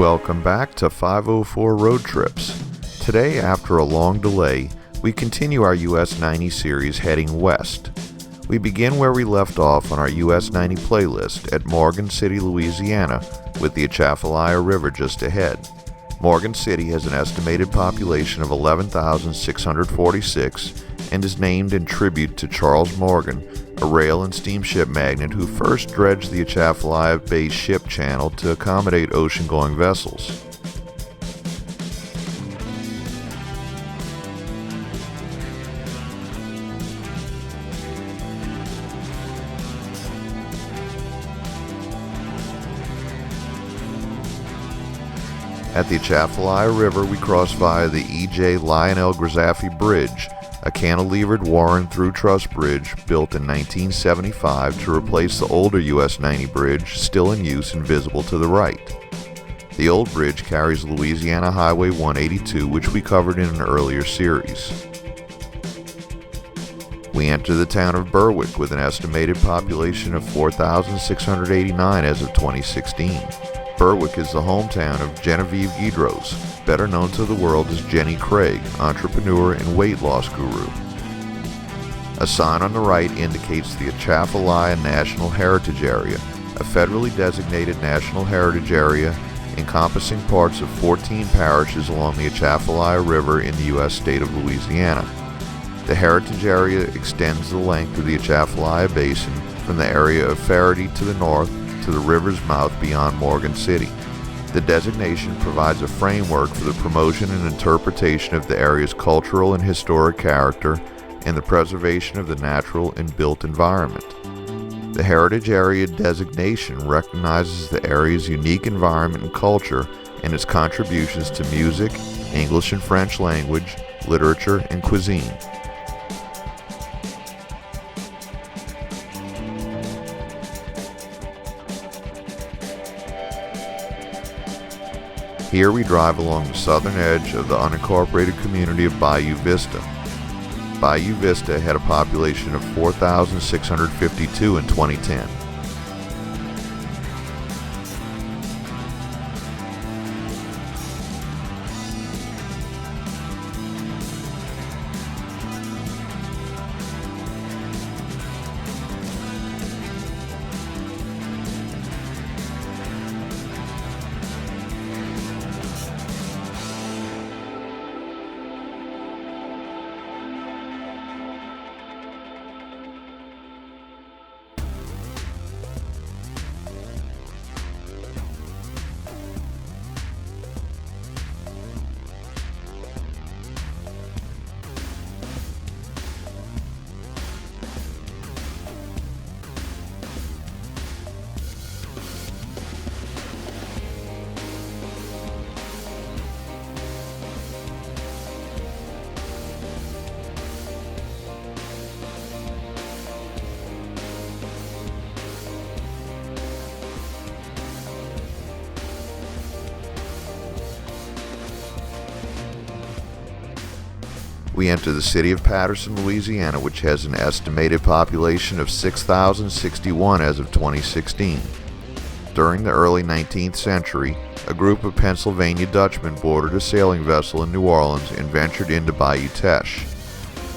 Welcome back to 504 Road Trips. Today, after a long delay, we continue our US-90 series heading west. We begin where we left off on our US-90 playlist at Morgan City, Louisiana, with the Atchafalaya River just ahead. Morgan City has an estimated population of 11,646 and is named in tribute to Charles Morgan, a rail and steamship magnate who first dredged the Atchafalaya Bay ship channel to accommodate ocean-going vessels. At the Atchafalaya River, we cross via the E.J. Lionel Grzafi Bridge, a cantilevered Warren through truss bridge built in 1975 to replace the older US-90 bridge still in use and visible to the right. The old bridge carries Louisiana Highway 182, which we covered in an earlier series. We enter the town of Berwick with an estimated population of 4,689 as of 2016. Berwick is the hometown of Genevieve Guidros, better known to the world as Jenny Craig, entrepreneur and weight loss guru. A sign on the right indicates the Atchafalaya National Heritage Area, a federally designated national heritage area encompassing parts of 14 parishes along the Atchafalaya River in the U.S. state of Louisiana. The heritage area extends the length of the Atchafalaya Basin from the area of Faraday to the north to the river's mouth beyond Morgan City. The designation provides a framework for the promotion and interpretation of the area's cultural and historic character and the preservation of the natural and built environment. The Heritage Area designation recognizes the area's unique environment and culture and its contributions to music, English and French language, literature, and cuisine. Here we drive along the southern edge of the unincorporated community of Bayou Vista. Bayou Vista had a population of 4,652 in 2010. We enter the city of Patterson, Louisiana, which has an estimated population of 6,061 as of 2016. During the early 19th century, a group of Pennsylvania Dutchmen boarded a sailing vessel in New Orleans and ventured into Bayou Teche.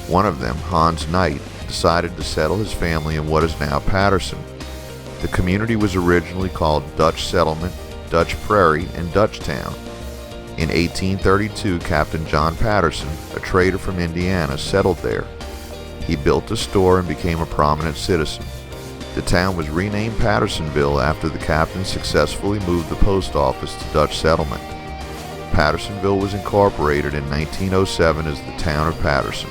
One of them, Hans Knight, decided to settle his family in what is now Patterson. The community was originally called Dutch Settlement, Dutch Prairie, and Dutchtown. In 1832, Captain John Patterson, a trader from Indiana, settled there. He built a store and became a prominent citizen. The town was renamed Pattersonville after the captain successfully moved the post office to Dutch Settlement. Pattersonville was incorporated in 1907 as the town of Patterson.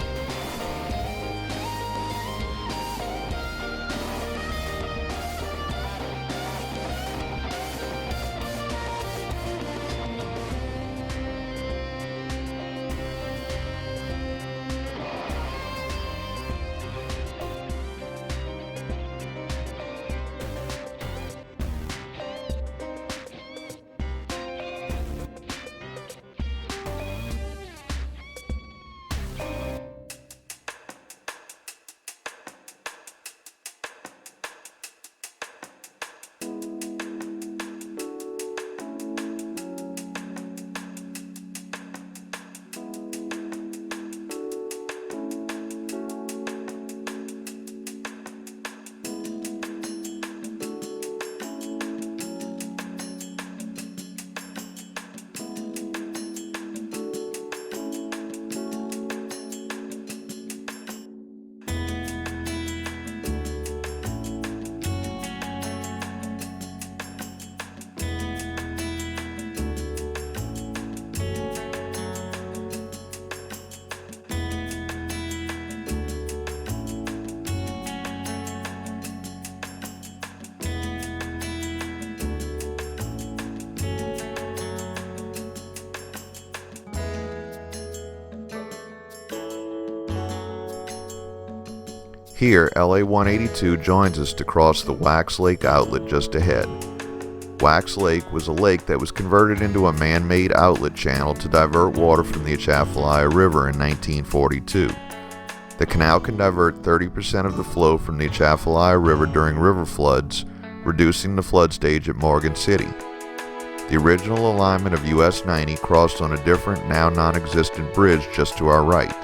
Here, LA-182 joins us to cross the Wax Lake outlet just ahead. Wax Lake was a lake that was converted into a man-made outlet channel to divert water from the Atchafalaya River in 1942. The canal can divert 30% of the flow from the Atchafalaya River during river floods, reducing the flood stage at Morgan City. The original alignment of US-90 crossed on a different, now non-existent bridge just to our right.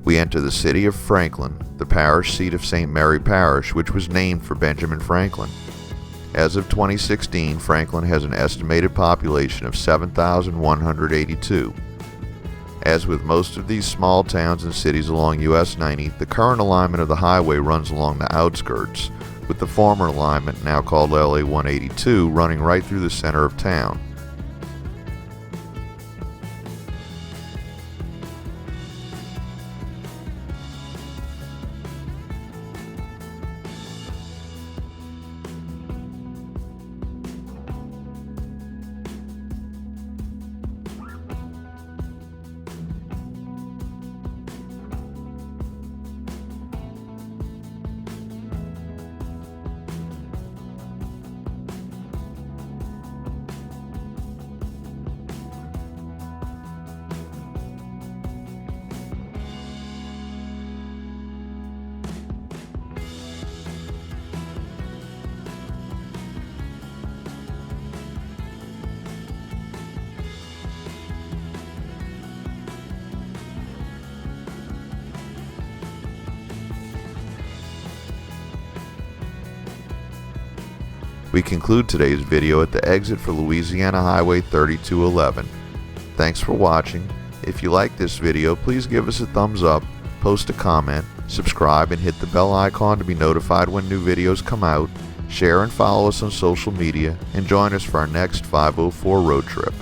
we enter the city of Franklin, the parish seat of St. Mary Parish, which was named for Benjamin Franklin. As of 2016, Franklin has an estimated population of 7,182. As with most of these small towns and cities along US-90, the current alignment of the highway runs along the outskirts, with the former alignment, now called LA-182, running right through the center of town. We conclude today's video at the exit for Louisiana Highway 3211. Thanks for watching. If you like this video, please give us a thumbs up, post a comment, subscribe, and hit the bell icon to be notified when new videos come out. Share and follow us on social media, and join us for our next 504 road trip.